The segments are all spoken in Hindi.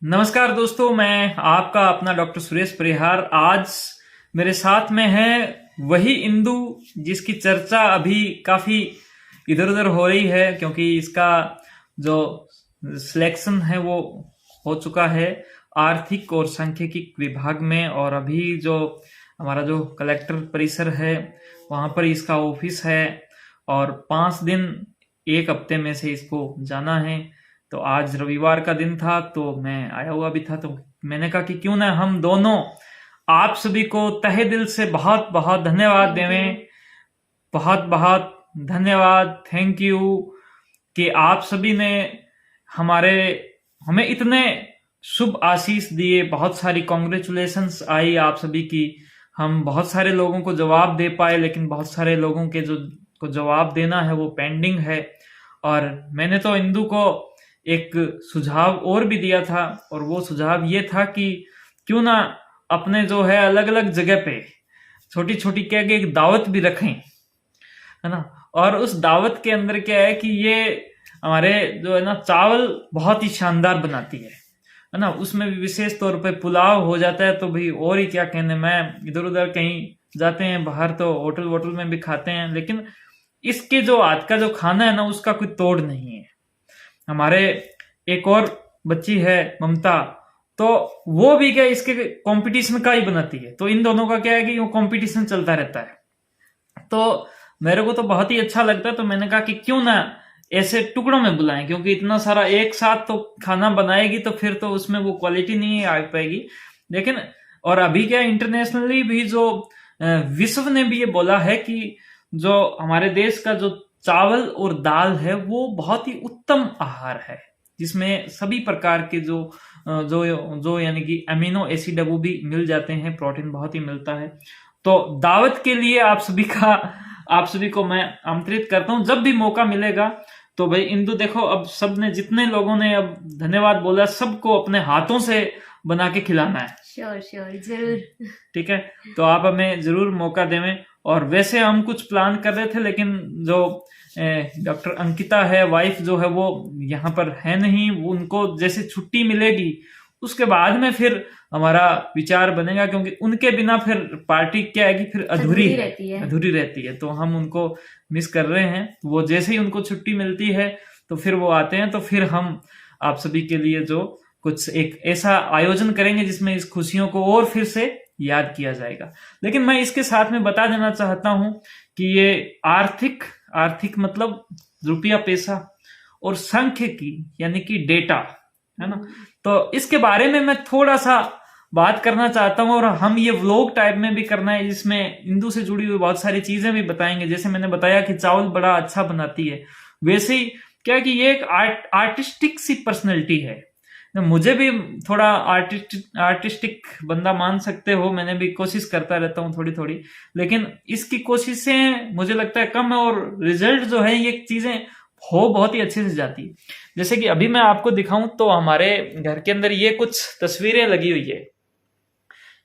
नमस्कार दोस्तों, मैं आपका अपना डॉक्टर सुरेश परिहार। आज मेरे साथ में है वही इंदु जिसकी चर्चा अभी काफी इधर उधर हो रही है, क्योंकि इसका जो सिलेक्शन है वो हो चुका है आर्थिक और सांख्यिकी विभाग में। और अभी जो हमारा जो कलेक्टर परिसर है वहां पर इसका ऑफिस है और 5 दिन एक हफ्ते में से इसको जाना है। तो आज रविवार का दिन था तो मैं आया हुआ भी था, तो मैंने कहा कि क्यों ना हम दोनों आप सभी को तहे दिल से बहुत बहुत धन्यवाद देवें। बहुत बहुत धन्यवाद, थैंक यू कि आप सभी ने हमारे हमें इतने शुभ आशीष दिए। बहुत सारी कॉन्ग्रेचुलेशंस आई आप सभी की। हम बहुत सारे लोगों को जवाब दे पाए, लेकिन बहुत सारे लोगों के जो को जवाब देना है वो पेंडिंग है। और मैंने तो इंदु को एक सुझाव और भी दिया था, और वो सुझाव ये था कि क्यों ना अपने जो है अलग अलग जगह पे छोटी छोटी क्या कि एक दावत भी रखें, है ना। और उस दावत के अंदर क्या है कि ये हमारे जो है ना चावल बहुत ही शानदार बनाती है ना। उसमें भी विशेष तौर पे पुलाव हो जाता है, तो भाई और ही क्या कहने। मैं इधर उधर कहीं जाते हैं बाहर तो होटल वोटल में भी खाते हैं, लेकिन इसके जो आज का जो खाना है ना उसका कोई तोड़ नहीं है। हमारे एक और बच्ची है ममता, तो वो भी क्या इसके कंपटीशन का ही बनाती है। तो इन दोनों का क्या है कि वो कंपटीशन चलता रहता है। तो मेरे को तो बहुत ही अच्छा लगता है, तो मैंने कहा कि क्यों ना ऐसे टुकड़ों में बुलाएं, क्योंकि इतना सारा एक साथ तो खाना बनाएगी तो फिर तो उसमें वो क्वालिटी नहीं आ पाएगी। लेकिन और अभी क्या इंटरनेशनली भी जो विश्व ने भी ये बोला है कि जो हमारे देश का जो चावल और दाल है वो बहुत ही उत्तम आहार है, जिसमें सभी प्रकार के जो जो जो यानी कि अमीनो एसिड वो भी मिल जाते हैं, प्रोटीन बहुत ही मिलता है। तो दावत के लिए आप सभी को मैं आमंत्रित करता हूं जब भी मौका मिलेगा। तो भाई इंदु देखो, अब सब ने जितने लोगों ने अब धन्यवाद बोला सबको अपने हाथों से बना के खिलाना है। श्योर श्योर जरूर। ठीक है, तो आप हमें जरूर मौका देवें। और वैसे हम कुछ प्लान कर रहे थे, लेकिन जो डॉक्टर अंकिता है वाइफ जो है वो यहाँ पर है नहीं। वो उनको जैसे छुट्टी मिलेगी उसके बाद में फिर हमारा विचार बनेगा, क्योंकि उनके बिना फिर पार्टी क्या है कि फिर अधूरी रहती है। तो हम उनको मिस कर रहे हैं। वो जैसे ही उनको छुट्टी मिलती है तो फिर वो आते हैं, तो फिर हम आप सभी के लिए जो कुछ एक ऐसा आयोजन करेंगे जिसमें इस खुशियों को और फिर से याद किया जाएगा। लेकिन मैं इसके साथ में बता देना चाहता हूं कि ये आर्थिक मतलब रुपया पैसा और सांख्यिकी यानी कि डेटा, है ना। तो इसके बारे में मैं थोड़ा सा बात करना चाहता हूं, और हम ये व्लॉग टाइप में भी करना है जिसमें इंदु से जुड़ी हुई बहुत सारी चीजें भी बताएंगे। जैसे मैंने बताया कि चावल बड़ा अच्छा बनाती है, वैसे ही क्या कि ये एक आर्टिस्टिक सी पर्सनैलिटी है। मुझे भी थोड़ा आर्टिस्टिक बंदा मान सकते हो, मैंने भी कोशिश करता रहता हूँ थोड़ी थोड़ी, लेकिन इसकी कोशिशें मुझे लगता है कम है, और रिजल्ट जो है ये चीजें हो बहुत ही अच्छे से जाती है। जैसे कि अभी मैं आपको दिखाऊं तो हमारे घर के अंदर ये कुछ तस्वीरें लगी हुई है।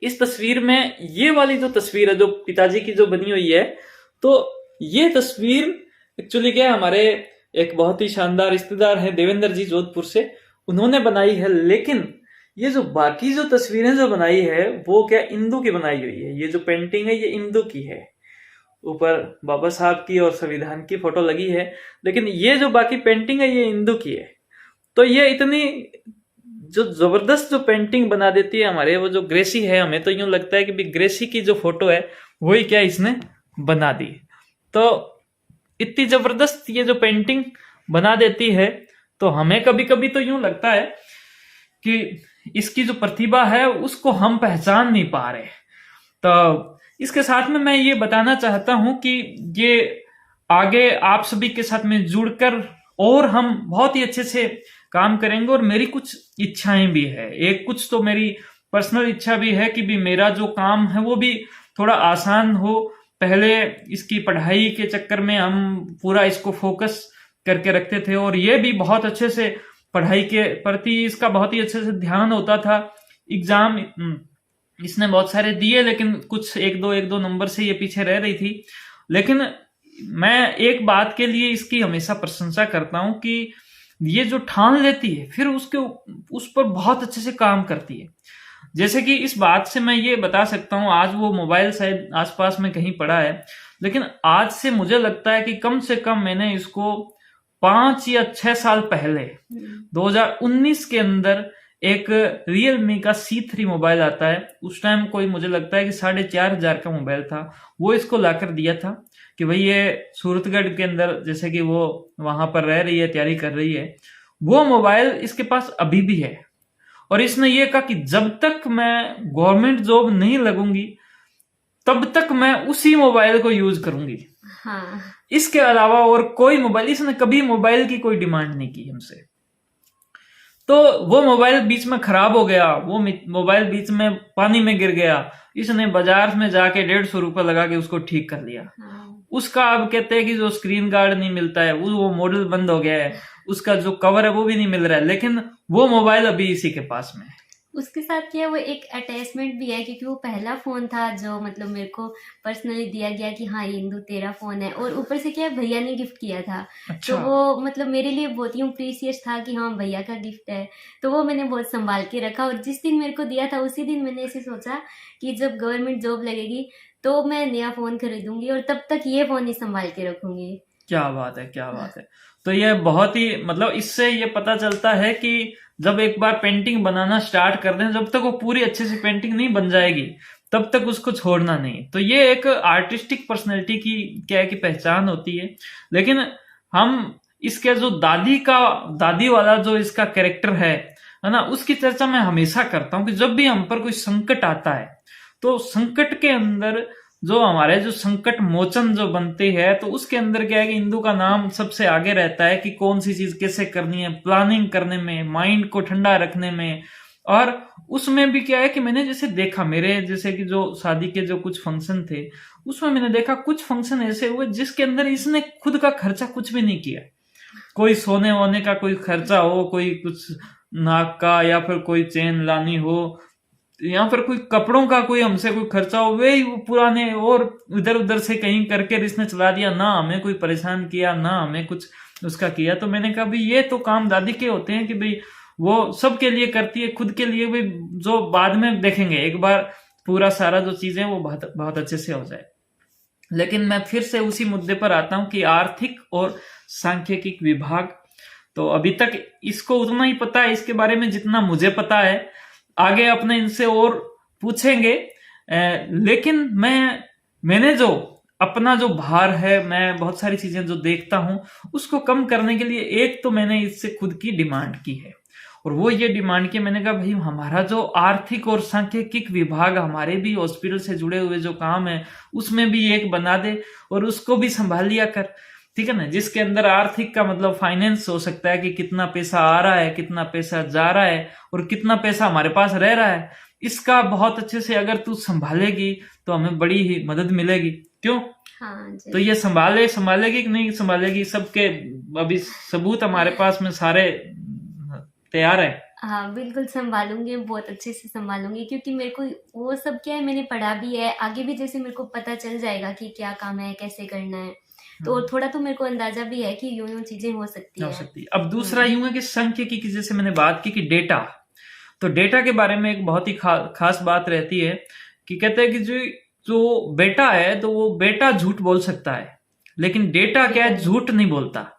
इस तस्वीर में ये वाली जो तस्वीर है जो पिताजी की जो बनी हुई है, तो ये तस्वीर एक्चुअली क्या है, हमारे एक बहुत ही शानदार रिश्तेदार है देवेंद्र जी जोधपुर से, उन्होंने बनाई है। लेकिन ये जो बाकी जो तस्वीरें जो बनाई है वो क्या इंदु की बनाई हुई है। ये जो पेंटिंग है ये इंदु की है, ऊपर बाबा साहब की और संविधान की फोटो लगी है, लेकिन ये जो बाकी पेंटिंग है ये इंदु की है। तो ये इतनी जो जबरदस्त जो पेंटिंग बना देती है हमारे वो जो ग्रेसी है, हमें तो यूं लगता है कि भी ग्रेसी की जो फोटो है वही क्या इसने बना दी। तो इतनी जबरदस्त ये जो पेंटिंग बना देती है, तो हमें कभी कभी तो यूं लगता है कि इसकी जो प्रतिभा है उसको हम पहचान नहीं पा रहे। तो इसके साथ में मैं ये बताना चाहता हूं कि ये आगे आप सभी के साथ में जुड़कर और हम बहुत ही अच्छे से काम करेंगे। और मेरी कुछ इच्छाएं भी है, एक कुछ तो मेरी पर्सनल इच्छा भी है कि भी मेरा जो काम है वो भी थोड़ा आसान हो। पहले इसकी पढ़ाई के चक्कर में हम पूरा इसको फोकस करके रखते थे, और ये भी बहुत अच्छे से पढ़ाई के प्रति इसका बहुत ही अच्छे से ध्यान होता था। एग्जाम इसने बहुत सारे दिए, लेकिन कुछ एक दो नंबर से ये पीछे रह रही थी। लेकिन मैं एक बात के लिए इसकी हमेशा प्रशंसा करता हूं कि ये जो ठान लेती है फिर उसके उस पर बहुत अच्छे से काम करती है। जैसे कि इस बात से मैं ये बता सकता हूँ, आज वो मोबाइल शायद आसपास में कहीं पड़ा है, लेकिन आज से मुझे लगता है कि कम से कम मैंने इसको 5 या 6 साल पहले 2019 के अंदर एक Realme का C3 मोबाइल आता है, उस टाइम कोई मुझे लगता है कि 4,500 का मोबाइल था, वो इसको लाकर दिया था कि भाई ये सूरतगढ़ के अंदर जैसे कि वो वहां पर रह रही है, तैयारी कर रही है, वो मोबाइल इसके पास अभी भी है। और इसने ये कहा कि जब तक मैं गवर्नमेंट जॉब नहीं लगूंगी तब तक मैं उसी मोबाइल को यूज करूंगी। हाँ। इसके अलावा और कोई मोबाइल, इसने कभी मोबाइल की कोई डिमांड नहीं की हमसे। तो वो मोबाइल बीच में खराब हो गया, वो मोबाइल बीच में पानी में गिर गया, इसने बाजार में जाके 150 रुपए लगा के उसको ठीक कर लिया। उसका अब कहते हैं कि जो स्क्रीन गार्ड नहीं मिलता है, वो मॉडल बंद हो गया है, उसका जो कवर है वो भी नहीं मिल रहा है, लेकिन वो मोबाइल अभी इसी के पास में है। उसके साथ क्या वो एक अटैचमेंट भी है, क्योंकि वो पहला फोन था जो मतलब मेरे को पर्सनली दिया गया कि हाँ ये इंदु तेरा फोन है, और ऊपर से क्या भैया ने गिफ्ट किया था। अच्छा। तो वो मतलब मेरे लिए बहुत ही प्रीसियस था कि हाँ भैया का गिफ्ट है, तो वो मैंने बहुत संभाल के रखा। और जिस दिन मेरे को दिया था उसी दिन मैंने ऐसे सोचा कि जब गवर्नमेंट जॉब लगेगी तो मैं नया फोन खरीदूंगी और तब तक ये फोन ही संभाल के रखूंगी। क्या बात है, क्या बात है। तो ये बहुत ही मतलब इससे ये पता चलता है कि जब एक बार पेंटिंग बनाना स्टार्ट कर दें, जब तक वो पूरी अच्छे से पेंटिंग नहीं बन जाएगी तब तक उसको छोड़ना नहीं। तो ये एक आर्टिस्टिक पर्सनैलिटी की क्या है कि पहचान होती है। लेकिन हम इसके जो दादी वाला जो इसका कैरेक्टर है ना, उसकी चर्चा मैं हमेशा करता हूं कि जब भी हम पर कोई संकट आता है तो संकट के अंदर जो हमारे जो संकट मोचन जो बनते हैं, तो उसके अंदर क्या है कि इंदु का नाम सबसे आगे रहता है कि कौन सी चीज कैसे करनी है, प्लानिंग करने में, माइंड को ठंडा रखने में। और उसमें भी क्या है कि मैंने जैसे देखा, मेरे जैसे कि जो शादी के जो कुछ फंक्शन थे उसमें मैंने देखा कुछ फंक्शन ऐसे हुए जिसके अंदर इसने खुद का खर्चा कुछ भी नहीं किया। कोई सोने वोने का कोई खर्चा हो, कोई कुछ नाक का या फिर कोई चेन लानी हो, या फिर कोई कपड़ों का कोई हमसे कोई खर्चा हो, वे पुराने और इधर उधर से कहीं करके इसने चला दिया, ना हमें कोई परेशान किया, ना हमें कुछ उसका किया। तो मैंने कहा भाई ये तो काम दादी के होते हैं कि भाई वो सबके लिए करती है, खुद के लिए भी जो बाद में देखेंगे, एक बार पूरा सारा जो चीजें वो बहुत बहुत अच्छे से हो जाए। लेकिन मैं फिर से उसी मुद्दे पर आता हूं कि आर्थिक और सांख्यिकी विभाग, तो अभी तक इसको उतना ही पता है इसके बारे में जितना मुझे पता है, आगे अपने इनसे और पूछेंगे। लेकिन मैंने जो अपना जो भार है, मैं बहुत सारी चीजें जो देखता हूं उसको कम करने के लिए एक तो मैंने इससे खुद की डिमांड की है, और वो ये डिमांड की, मैंने कहा भाई हमारा जो आर्थिक और सांख्यिकी विभाग हमारे भी हॉस्पिटल से जुड़े हुए जो काम है उसमें भी एक बना दे और उसको भी संभाल लिया कर, ठीक है ना। जिसके अंदर आर्थिक का मतलब फाइनेंस हो सकता है कि कितना पैसा आ रहा है, कितना पैसा जा रहा है और कितना पैसा हमारे पास रह रहा है, इसका बहुत अच्छे से अगर तू संभालेगी तो हमें बड़ी ही मदद मिलेगी। क्यों? हाँ जी। तो ये संभालेगी कि नहीं संभालेगी, सबके अभी सबूत हमारे पास में सारे तैयार है। हाँ बिल्कुल संभालूंगी, बहुत अच्छे से संभालूंगी, क्योंकि मेरे को वो सब क्या है मैंने पढ़ा भी है, आगे भी जैसे मेरे को पता चल जाएगा कि क्या काम है, कैसे करना है, तो थोड़ा तो मेरे को अंदाजा भी है कि यूं चीजें हो सकती है। अब दूसरा यूं है कि सांख्यिकी की जैसे मैंने बात की कि डेटा, तो डेटा के बारे में एक बहुत ही खास बात रहती है कि कहते हैं कि जो बेटा है तो वो बेटा झूठ बोल सकता है, लेकिन डेटा क्या है, झूठ नहीं बोलता।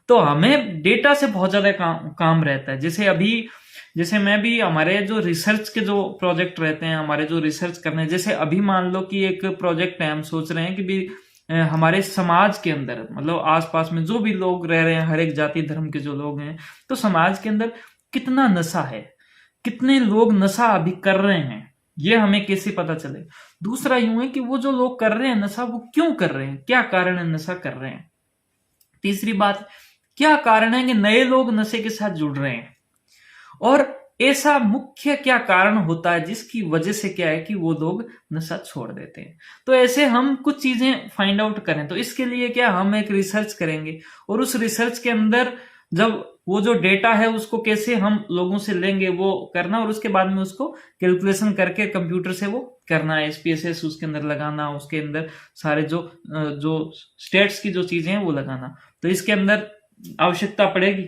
तो हमें डेटा से बहुत ज्यादा काम रहता है। जैसे मैं भी, हमारे जो रिसर्च के जो प्रोजेक्ट रहते हैं, हमारे जो रिसर्च करने, जैसे अभी मान लो कि एक प्रोजेक्ट है, हम सोच रहे हैं कि भी हमारे समाज के अंदर मतलब आसपास में जो भी लोग रह रहे हैं, हर एक जाति धर्म के जो लोग हैं, तो समाज के अंदर कितना नशा है, कितने लोग नशा अभी कर रहे हैं, ये हमें कैसे पता चले। दूसरा यूं है कि वो जो लोग कर रहे हैं नशा, वो क्यों कर रहे हैं, क्या कारण है नशा कर रहे हैं। तीसरी बात, क्या कारण है कि नए लोग नशे के साथ जुड़ रहे हैं, और ऐसा मुख्य क्या कारण होता है जिसकी वजह से क्या है कि वो लोग नशा छोड़ देते हैं। तो ऐसे हम कुछ चीजें फाइंड आउट करें, तो इसके लिए क्या हम एक रिसर्च करेंगे, और उस रिसर्च के अंदर जब वो जो डेटा है उसको कैसे हम लोगों से लेंगे वो करना, और उसके बाद में उसको कैलकुलेशन करके कंप्यूटर से वो करना है, SPSS उसके अंदर लगाना, उसके अंदर सारे जो स्टेट्स की जो चीजें हैं वो लगाना। तो इसके अंदर आवश्यकता पड़ेगी,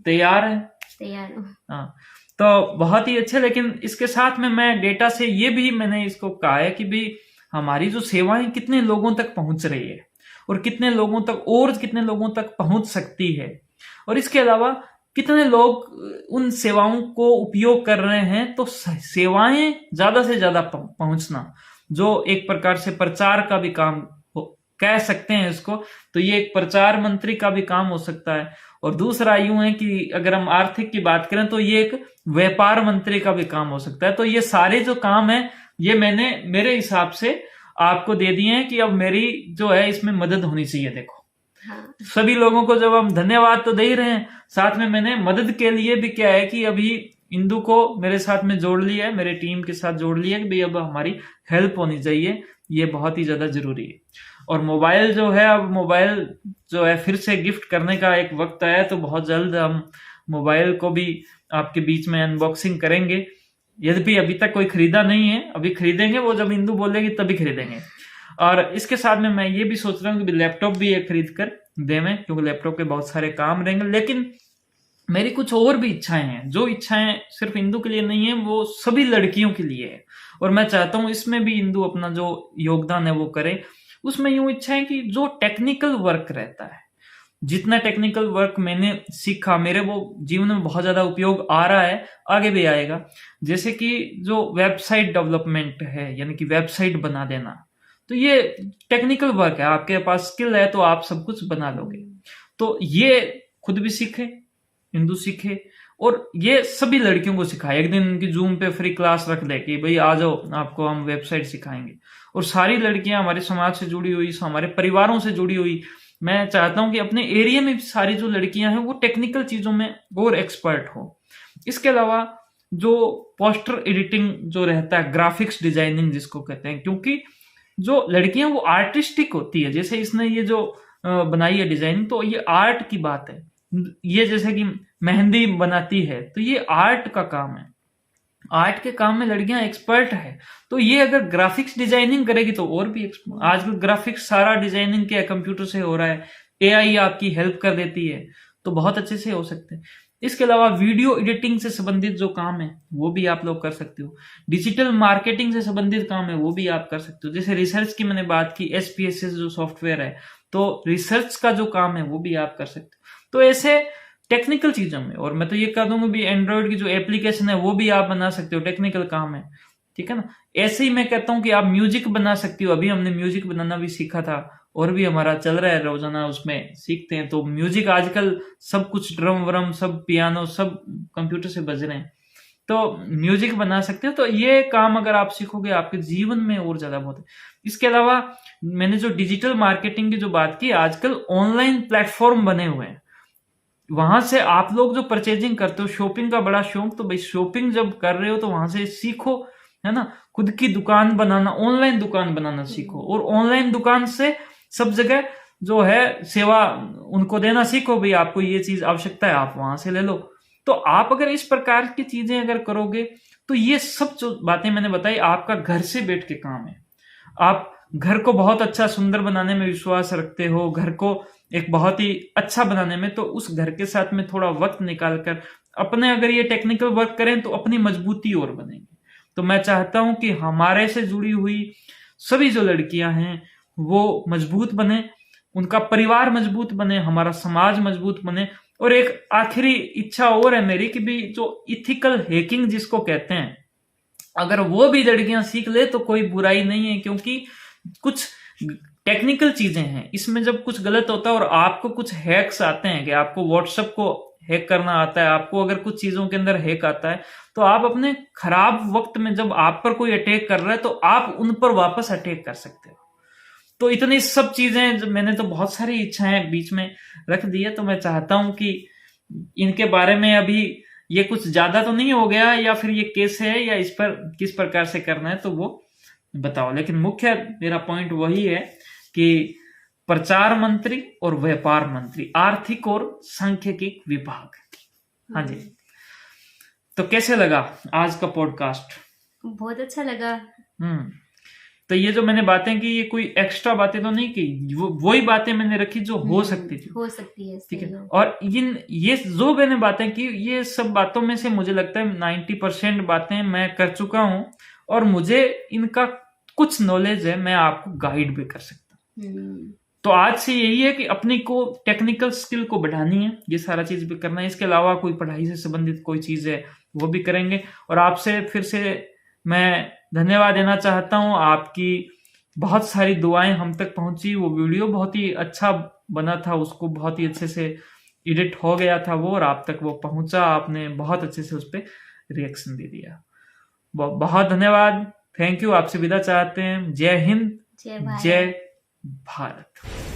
तैयार है? तैयार हूँ। हाँ, तो बहुत ही अच्छे। लेकिन इसके साथ में मैं डेटा से ये भी मैंने इसको कहा है कि भी हमारी जो सेवाएं कितने लोगों तक पहुंच रही है और कितने लोगों तक पहुंच सकती है, और इसके अलावा कितने लोग उन सेवाओं को उपयोग कर रहे हैं। तो सेवाएं ज्यादा से ज्यादा पहुंचना, जो एक प्रकार से प्रचार का भी काम कह सकते हैं इसको, तो ये एक प्रचार मंत्री का भी काम हो सकता है। और दूसरा यूं है कि अगर हम आर्थिक की बात करें तो ये एक व्यापार मंत्री का भी काम हो सकता है। तो ये सारे जो काम है ये मैंने मेरे हिसाब से आपको दे दिए हैं कि अब मेरी जो है इसमें मदद होनी चाहिए। देखो, हाँ। सभी लोगों को जब हम धन्यवाद तो दे ही रहे हैं, साथ में मैंने मदद के लिए भी क्या है कि अभी इंदु को मेरे साथ में जोड़ लिया है, मेरे टीम के साथ जोड़ लिया है कि भाई अब हमारी हेल्प होनी चाहिए, ये बहुत ही ज्यादा जरूरी है। और मोबाइल जो है, अब मोबाइल जो है फिर से गिफ्ट करने का एक वक्त आया, तो बहुत जल्द हम मोबाइल को भी आपके बीच में अनबॉक्सिंग करेंगे। यद्यपि अभी तक कोई खरीदा नहीं है, अभी खरीदेंगे, वो जब इंदु बोलेगी तभी खरीदेंगे। और इसके साथ में मैं ये भी सोच रहा हूँ कि लैपटॉप भी एक खरीद कर देवें, क्योंकि लैपटॉप के बहुत सारे काम रहेंगे। लेकिन मेरी कुछ और भी इच्छाएं हैं, जो इच्छाएं सिर्फ इंदु के लिए नहीं है, वो सभी लड़कियों के लिए है। और मैं चाहता हूं इसमें भी इंदु अपना जो योगदान है वो करे। उसमें यूं इच्छा है कि जो टेक्निकल वर्क रहता है, जितना टेक्निकल वर्क मैंने सीखा, मेरे वो जीवन में बहुत ज्यादा उपयोग आ रहा है, आगे भी आएगा। जैसे कि जो वेबसाइट डेवलपमेंट है, यानी कि वेबसाइट बना देना, तो ये टेक्निकल वर्क है। आपके पास स्किल है तो आप सब कुछ बना लोगे। तो ये खुद भी सीखे, इंदु सीखे, और ये सभी लड़कियों को सिखाए। एक दिन उनकी जूम पे फ्री क्लास रख दे कि भाई आ जाओ, आपको हम वेबसाइट सिखाएंगे। और सारी लड़कियां हमारे समाज से जुड़ी हुई, हमारे परिवारों से जुड़ी हुई, मैं चाहता हूं कि अपने एरिया में सारी जो लड़कियां हैं वो टेक्निकल चीजों में और एक्सपर्ट हो। इसके अलावा जो पोस्टर एडिटिंग जो रहता है, ग्राफिक्स डिजाइनिंग जिसको कहते हैं, क्योंकि जो लड़कियां वो आर्टिस्टिक होती है। जैसे इसने ये जो बनाई है डिजाइनिंग, तो ये आर्ट की बात है। ये जैसे कि मेहंदी बनाती है, तो ये आर्ट का काम है। आर्ट के काम में लड़कियां एक्सपर्ट है। तो ये अगर ग्राफिक्स डिजाइनिंग करेगी तो और भी आजकल ग्राफिक्स सारा डिजाइनिंग क्या कंप्यूटर से हो रहा है, एआई आपकी हेल्प कर देती है, तो बहुत अच्छे से हो सकते हैं। इसके अलावा वीडियो एडिटिंग से संबंधित जो काम है वो भी आप लोग कर सकते हो। डिजिटल मार्केटिंग से संबंधित काम है वो भी आप कर सकते हो। जैसे रिसर्च की मैंने बात की, SPSS जो सॉफ्टवेयर है, तो रिसर्च का जो काम है वो भी आप कर सकते हो। तो ऐसे टेक्निकल चीजों में, और मैं तो ये कह दूंगा भी एंड्रॉइड की जो एप्लीकेशन है वो भी आप बना सकते हो, टेक्निकल काम है, ठीक है ना। ऐसे ही मैं कहता हूँ कि आप म्यूजिक बना सकती हो। अभी हमने म्यूजिक बनाना भी सीखा था, और भी हमारा चल रहा है, रोजाना उसमें सीखते हैं। तो म्यूजिक आजकल सब कुछ ड्रम व्रम सब पियानो सब कंप्यूटर से बज रहे हैं, तो म्यूजिक बना सकते हो। तो ये काम अगर आप सीखोगे आपके जीवन में और ज्यादा बहुत है। इसके अलावा मैंने जो डिजिटल मार्केटिंग की जो बात की, आजकल ऑनलाइन प्लेटफॉर्म बने हुए हैं, वहां से आप लोग जो परचेजिंग करते हो, शॉपिंग का बड़ा शौक, तो भाई शॉपिंग जब कर रहे हो तो वहां से सीखो, है ना। खुद की दुकान बनाना, ऑनलाइन दुकान बनाना सीखो, और ऑनलाइन दुकान से सब जगह जो है सेवा उनको देना सीखो। भाई आपको ये चीज आवश्यकता है, आप वहां से ले लो। तो आप अगर इस प्रकार की चीजें अगर करोगे, तो ये सब जो बातें मैंने बताई आपका घर से बैठ के काम है। आप घर को बहुत अच्छा सुंदर बनाने में विश्वास रखते हो, घर को एक बहुत ही अच्छा बनाने में, तो उस घर के साथ में थोड़ा वक्त निकालकर अपने अगर ये टेक्निकल वर्क करें तो अपनी मजबूती और बनेगी। तो मैं चाहता हूं कि हमारे से जुड़ी हुई सभी जो लड़कियां हैं वो मजबूत बने, उनका परिवार मजबूत बने, हमारा समाज मजबूत बने। और एक आखिरी इच्छा और है मेरी कि भी जो इथिकल हैकिंग जिसको कहते हैं, अगर वो भी लड़कियां सीख ले तो कोई बुराई नहीं है, क्योंकि कुछ टेक्निकल चीजें हैं इसमें। जब कुछ गलत होता है और आपको कुछ हैक्स आते हैं, कि आपको व्हाट्सएप को हैक करना आता है, आपको अगर कुछ चीजों के अंदर हैक आता है, तो आप अपने खराब वक्त में जब आप पर कोई अटैक कर रहा है तो आप उन पर वापस अटैक कर सकते हो। तो इतनी सब चीजें मैंने तो बहुत सारी इच्छाएं बीच में रख दी है। तो मैं चाहता हूं कि इनके बारे में अभी ये कुछ ज्यादा तो नहीं हो गया, या फिर ये केस है, या इस पर किस प्रकार से करना है तो वो बताओ। लेकिन मुख्य मेरा पॉइंट वही है कि प्रचार मंत्री और व्यापार मंत्री, आर्थिक और सांख्यिकी विभाग। हाँ जी, तो कैसे लगा आज का पॉडकास्ट? बहुत अच्छा लगा। तो ये जो मैंने बातें की, ये कोई एक्स्ट्रा बातें तो नहीं की, वही बातें मैंने रखी जो हो सकती थी। हो सकती है, ठीक सही है। हो। और ये जो मैंने बातें की, ये सब बातों में से मुझे लगता है 90% बातें मैं कर चुका हूं, और मुझे इनका कुछ नॉलेज है, मैं आपको गाइड भी कर सकता हूँ। तो आज से यही है कि अपनी को टेक्निकल स्किल को बढ़ानी है, ये सारा चीज भी करना है। इसके अलावा कोई पढ़ाई से संबंधित कोई चीज है वो भी करेंगे। और आपसे फिर से मैं धन्यवाद देना चाहता हूँ। आपकी बहुत सारी दुआएं हम तक पहुंची, वो वीडियो बहुत ही अच्छा बना था, उसको बहुत ही अच्छे से एडिट हो गया था वो, और आप तक वो पहुंचा, आपने बहुत अच्छे से उस पर रिएक्शन दे दिया। बहुत धन्यवाद, थैंक यू। आपसे विदा चाहते हैं। जय हिंद, जय भारत। जय भारत।